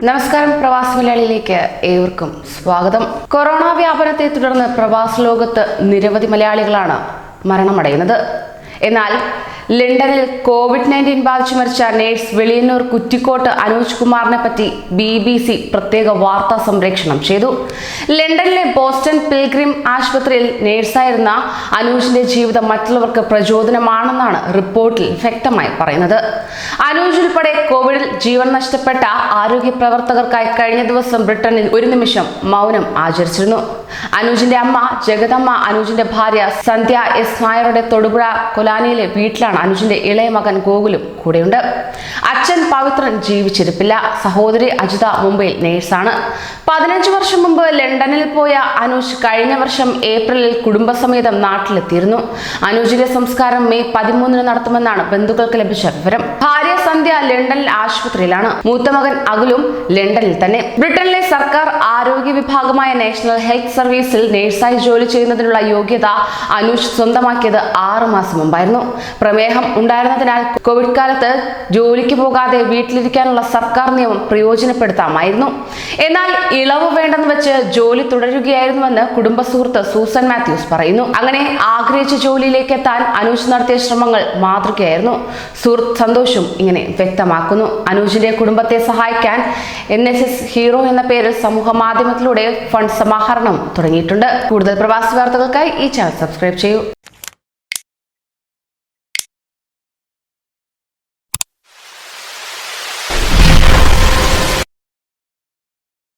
നമസ്കാരം, പ്രവാസി മലയാളിയിലേക്ക് ഏവർക്കും സ്വാഗതം. കൊറോണ വ്യാപനത്തെ തുടർന്ന് പ്രവാസ ലോകത്ത് നിരവധി മലയാളികളാണ് മരണമടയുന്നത്. എന്നാൽ ലണ്ടനിൽ COVID-19 ബാധിച്ചു മരിച്ച നേഴ്സ് വെളിയന്നൂർ കുറ്റിക്കോട്ട് അനൂജ് കുമാറിനെ പറ്റി BBC പ്രത്യേക വാർത്താ സംപ്രേഷണം ചെയ്തു. ലണ്ടനിലെ ബോസ്റ്റൺ പിൽഗ്രിം ആശുപത്രിയിൽ നേഴ്സായിരുന്ന അനൂജിന്റെ ജീവിതം മറ്റുള്ളവർക്ക് പ്രചോദനമാണെന്നാണ് റിപ്പോർട്ടിൽ വ്യക്തമായി പറയുന്നത്. അനൂജ് ഉൾപ്പെടെ കോവിഡിൽ ജീവൻ നഷ്ടപ്പെട്ട ആരോഗ്യ പ്രവർത്തകർക്കായി കഴിഞ്ഞ ദിവസം ബ്രിട്ടനിൽ ഒരു നിമിഷം മൗനം ആചരിച്ചിരുന്നു. അനൂജിന്റെ അമ്മ ജഗദമ്മ അനൂജിന്റെ ഭാര്യ സന്ധ്യ എസ് നായരുടെ തൊടുപുഴ കൊലാനിയിലെ വീട്ടിലാണ് അനൂജിന്റെ ഇളയ മകൻ ഗോകുലും കൂടെയുണ്ട്. അച്ഛൻ പവിത്രൻ ജീവിച്ചിരിപ്പില്ല. സഹോദരി അജിത മുംബൈയിൽ നേഴ്സാണ്. 15 വർഷം മുമ്പ് ലണ്ടനിൽ പോയ അനൂജ് കഴിഞ്ഞ വർഷം ഏപ്രിലിൽ കുടുംബസമേതം നാട്ടിലെത്തിയിരുന്നു. അനൂജിന്റെ സംസ്കാരം മെയ് 13 നടത്തുമെന്നാണ് ബന്ധുക്കൾക്ക് ലഭിച്ച വിവരം. ഭാര്യ സന്ധ്യ ലണ്ടനിൽ ആശുപത്രിയിലാണ്. മൂത്ത മകൻ അഖിലും ലണ്ടനിൽ തന്നെ. ബ്രിട്ടനിലെ സർക്കാർ ആരോഗ്യ വിഭാഗമായ നാഷണൽ ഹെൽത്ത് സർവീസിൽ നേഴ്സായി ജോലി ചെയ്യുന്നതിനുള്ള യോഗ്യത അനൂജ് സ്വന്തമാക്കിയത് 6 മാസം മുമ്പായിരുന്നു. പ്രമേഹം ഉണ്ടായിരുന്നതിനാൽ കോവിഡ് കാലത്ത് ജോലിക്ക് പോകാതെ വീട്ടിലിരിക്കാനുള്ള സർക്കാർ നിയമം പ്രയോജനപ്പെടുത്താമായിരുന്നു. എന്നാൽ ഇളവ് വേണ്ടെന്ന് വെച്ച് ജോലി തുടരുകയായിരുന്നുവെന്ന് കുടുംബ സുഹൃത്ത് സൂസൻ മാത്യൂസ് പറയുന്നു. അങ്ങനെ ആഗ്രഹിച്ച ജോലിയിലേക്ക് എത്താൻ അനൂജ് നടത്തിയ ശ്രമങ്ങൾ മാതൃകയായിരുന്നു. സുഹൃത്ത് സന്തോഷും ഇങ്ങനെ വ്യക്തമാക്കുന്നു. അനൂജിന്റെ കുടുംബത്തെ സഹായിക്കാൻ NSS ഹീറോ എന്ന പേരിൽ സമൂഹ മാധ്യമത്തിലൂടെ ഫണ്ട് സമാഹരണം തുടങ്ങിയിട്ടുണ്ട്. കൂടുതൽ പ്രവാസി വാർത്തകൾക്കായി ഈ ചാനൽ സബ്സ്ക്രൈബ് ചെയ്യൂ.